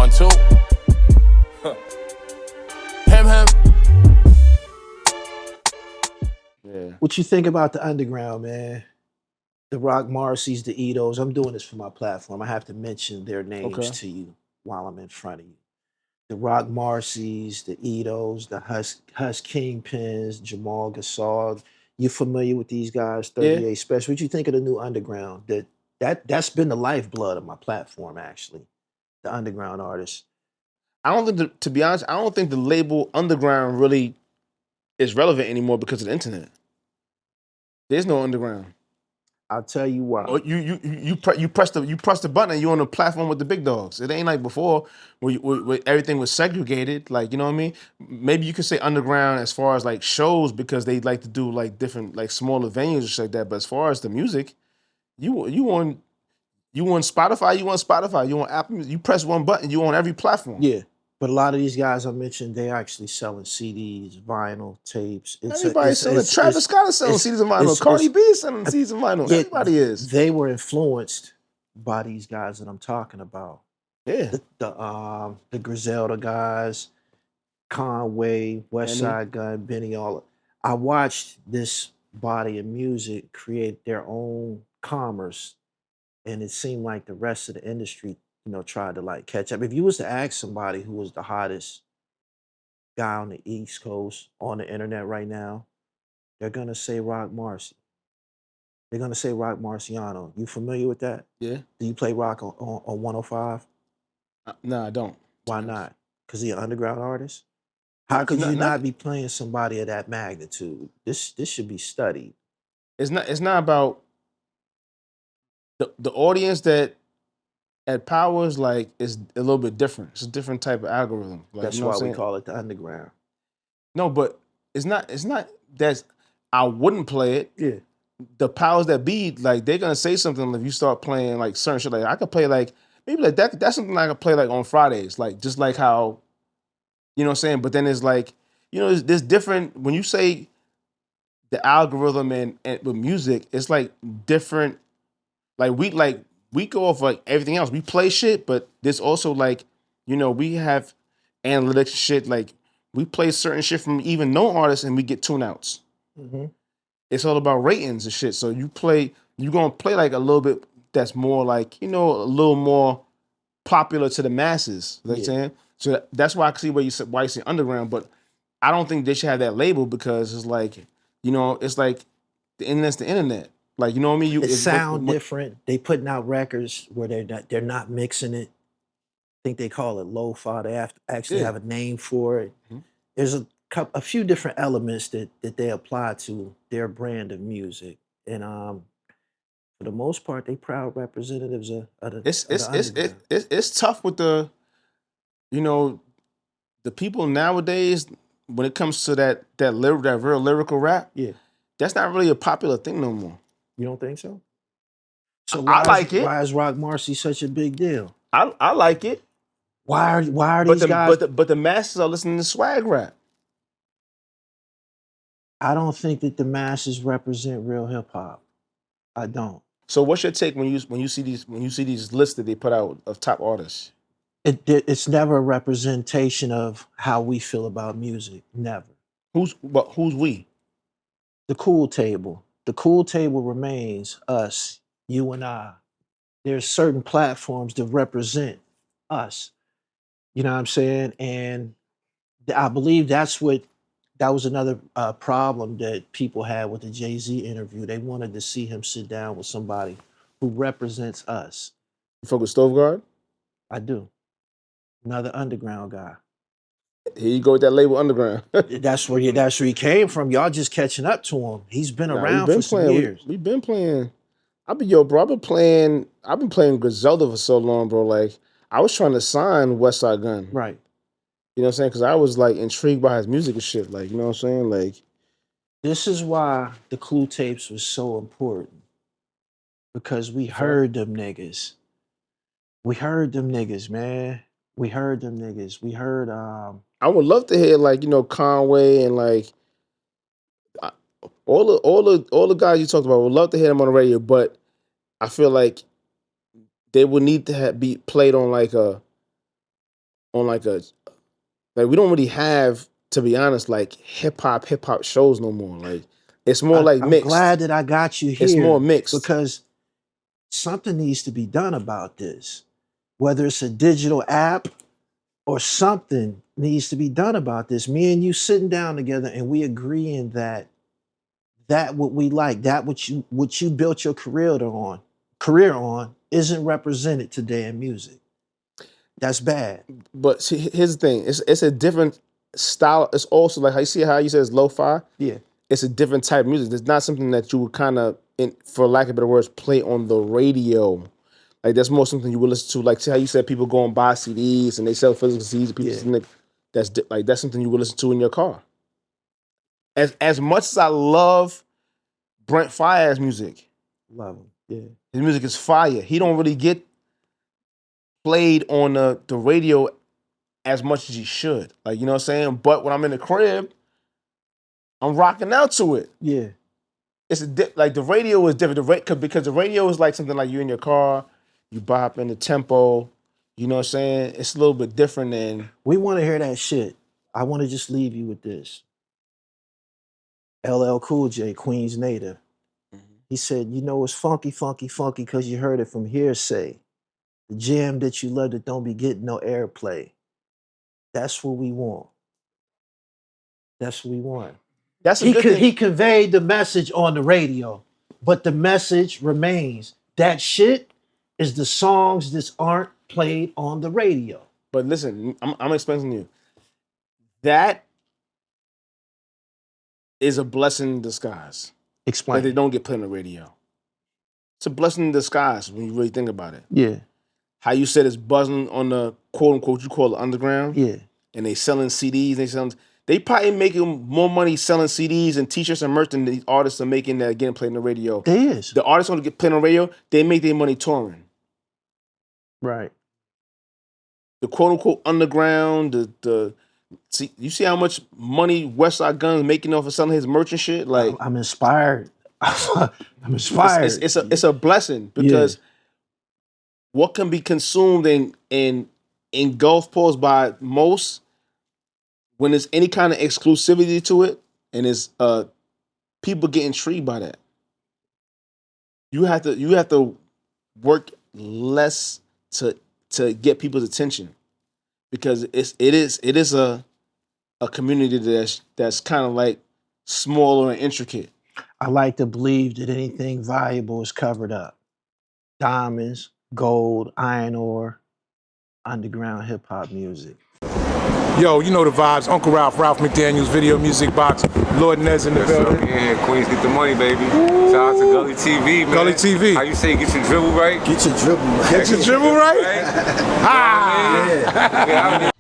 1, 2. Him. Yeah. What you think about the underground, man? The Roc Marcis, the Edos. I'm doing this for my platform. I have to mention their names to you while I'm in front of you. The Roc Marcis, the Edos, the Husk Kingpins, Jamal Gasol. You familiar with these guys? 38 Special. What you think of the new underground? That's been the lifeblood of my platform, actually. The underground artists. I don't think, to be honest, I don't think the label underground really is relevant anymore because of the internet. There's no underground. I'll tell you why. Or you press the button and you're on the platform with the big dogs. It ain't like before where everything was segregated. Like, you know what I mean? Maybe you could say underground as far as like shows because they like to do like different like smaller venues and shit like that. But as far as the music, you on Spotify, you on Apple Music. You press one button, you on every platform. Yeah. But a lot of these guys I mentioned, they actually selling CDs, vinyl, tapes. Everybody's selling. Travis Scott is selling CDs and vinyl. Cardi B is selling CDs and vinyl. Everybody is. They were influenced by these guys that I'm talking about. Yeah. The Griselda guys, Conway, West Side Gun, Benny, all. I watched this body of music create their own commerce, and it seemed like the rest of the industry, you know, tried to like catch up. If you was to ask somebody who was the hottest guy on the East Coast on the internet right now, they're gonna say Roc Marci. They're gonna say Roc Marciano. You familiar with that? Yeah. Do you play rock on 105? No, I don't. Why not? Because he's an underground artist? How could you not be playing somebody of that magnitude? This should be studied. It's not about the audience that at Powers, like, is a little bit different. It's a different type of algorithm. Like, That's why we call it the underground. No, but it's not that I wouldn't play it. Yeah. The powers that be, like, they're gonna say something if you start playing like certain shit. Like I could play like maybe like that's something I could play like on Fridays, like just like how, you know what I'm saying? But then it's like, you know, there's different when you say the algorithm and with music, it's like different. Like we go off like everything else. We play shit, but there's also like, you know, we have analytics shit. Like we play certain shit from even known artists and we get tune outs. Mm-hmm. It's all about ratings and shit. So you're gonna play like a little bit that's more like, you know, a little more popular to the masses. You know what I'm saying? So that's why I can see why you say underground, but I don't think they should have that label because it's like, you know, it's like the internet's the internet. Like, you know what I mean? It sound different. They putting out records where they're not mixing it. I think they call it lo-fi. They actually have a name for it. Mm-hmm. There's a few different elements that they apply to their brand of music, and for the most part, they proud representatives of the it's tough with the, you know, the people nowadays when it comes to that real lyrical rap. Yeah, that's not really a popular thing no more. You don't think so? So I like it. Why is Roc Marci such a big deal? I like it. Why are these guys? But the masses are listening to swag rap. I don't think that the masses represent real hip hop. I don't. So what's your take when you see these lists that they put out of top artists? It's never a representation of how we feel about music. Never. Who's we? The cool table. The cool table remains us, you and I. There's certain platforms that represent us. You know what I'm saying? And I believe that was another problem that people had with the Jay-Z interview. They wanted to see him sit down with somebody who represents us. You fuck with Stoveguard? I do. Another underground guy. Here you go with that label underground. That's where he came from. Y'all just catching up to him. He's been around for some years. We've been playing. I've been playing Griselda for so long, bro. Like I was trying to sign West Side Gun. Right. You know what I'm saying? Because I was like intrigued by his music and shit. Like, you know what I'm saying? Like, this is why the Clue tapes was so important. Because we heard them niggas. We heard them niggas, man. We heard them niggas. We heard I would love to hear like, you know, Conway and like all the guys you talked about. I would love to hear them on the radio, but I feel like they would need to be played on like a on like we don't really have, to be honest, like hip hop shows no more. Like it's more like I'm mixed. glad that I got you here. It's more mixed because something needs to be done about this. Whether it's a digital app or something needs to be done about this. Me and you sitting down together and we agreeing that what we like, that what you built your career on isn't represented today in music. That's bad. But see, here's the thing: it's a different style. It's also like how you said it's lo-fi. Yeah, it's a different type of music. It's not something that you would kind of, for lack of better words, play on the radio. Like that's more something you would listen to. Like see how you said people go and buy CDs and they sell physical CDs. People that's something you would listen to in your car. As much as I love Brent Faiyaz's music, love him. Yeah, his music is fire. He don't really get played on the radio as much as he should. Like, you know what I'm saying? But when I'm in the crib, I'm rocking out to it. Yeah. It's like the radio is different. Because the radio is like something like you in your car, you bop in the tempo, you know what I'm saying? It's a little bit different than... We want to hear that shit. I want to just leave you with this. LL Cool J, Queens native. He said, you know it's funky, funky, funky because you heard it from hearsay. The jam that you love that don't be getting no airplay. That's what we want. That's what we want. That's a good thing. He conveyed the message on the radio, but the message remains. That shit is the songs that aren't played on the radio. But listen, I'm explaining to you. That is a blessing in disguise. Explain. That they don't get played on the radio. It's a blessing in disguise when you really think about it. Yeah. How you said it's buzzing on the quote unquote you call it underground. Yeah. And they selling CDs. They probably making more money selling CDs and T-shirts and merch than the artists are making that are getting played on the radio. They is. The artists want to get played on the radio. They make their money touring. Right. The quote unquote underground. See, you see how much money West Side Gun is making off of selling his merch and shit. Like I'm inspired. I'm inspired. It's a blessing because what can be consumed and engulfed pause by most, when there's any kind of exclusivity to it, and there's people get intrigued by that. You have to work less to get people's attention, because it is a community that's kind of like smaller and intricate. I like to believe that anything valuable is covered up. Diamonds, gold, iron ore, underground hip hop music. Yo, you know the vibes. Uncle Ralph McDaniels, Video Music Box, Lord Nez in the building. Yeah, Queens get the money, baby. Shout out to Gully TV, man. Gully TV. How you say get your dribble right? Get your dribble right. Get your dribble right? Right? Ah! Yeah.